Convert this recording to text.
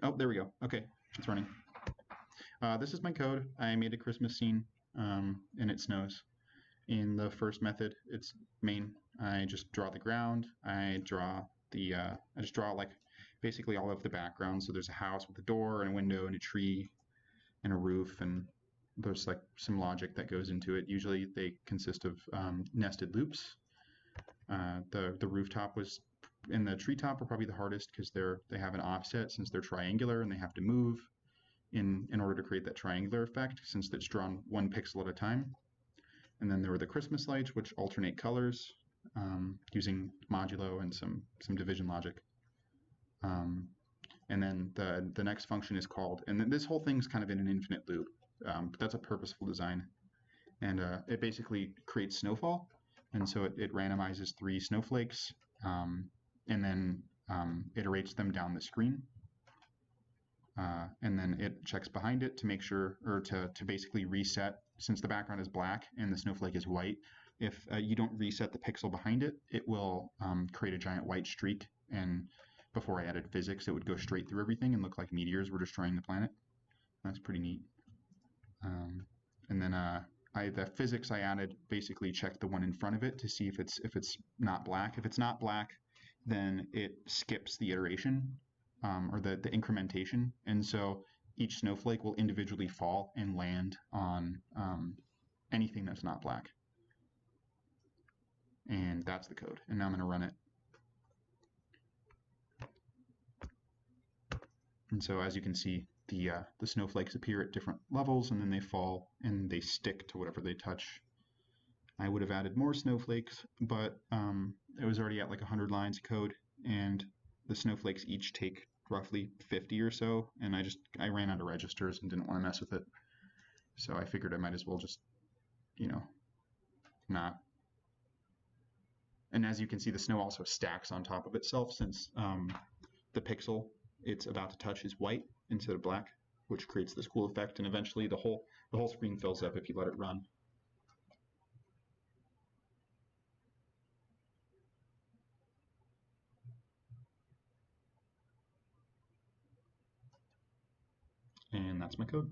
Oh, there we go. Okay, it's running. This is my code. I made a Christmas scene, and it snows. In the first method, it's main. I just draw the ground. I just draw like basically all of the background. So there's a house with a door and a window and a tree and a roof, and there's like some logic that goes into it. Usually they consist of nested loops. The rooftop was and the treetop are probably the hardest because they have an offset since they're triangular and they have to move in order to create that triangular effect since it's drawn one pixel at a time. And then there were the Christmas lights, which alternate colors using modulo and some division logic. And then the next function is called, and then this whole thing's kind of in an infinite loop, but that's a purposeful design. And it basically creates SnowFall. And so it randomizes 3 snowflakes and then iterates them down the screen. And then it checks behind it to make sure, or to basically reset, since the background is black and the snowflake is white. If you don't reset the pixel behind it, it will create a giant white streak. And before I added physics, it would go straight through everything and look like meteors were destroying the planet. That's pretty neat. And then the physics I added basically checked the one in front of it to see if it's not black. If it's not black, then it skips the iteration. Or the incrementation, and so each snowflake will individually fall and land on anything that's not black. And that's the code. And now I'm going to run it. And so as you can see, the snowflakes appear at different levels, and then they fall and they stick to whatever they touch. I would have added more snowflakes, but it was already at like 100 lines of code, and the snowflakes each take roughly 50 or so, and I ran out of registers and didn't want to mess with it. So I figured I might as well just, not. And as you can see, the snow also stacks on top of itself since the pixel it's about to touch is white instead of black, which creates this cool effect, and eventually the whole screen fills up if you let it run. And that's my code.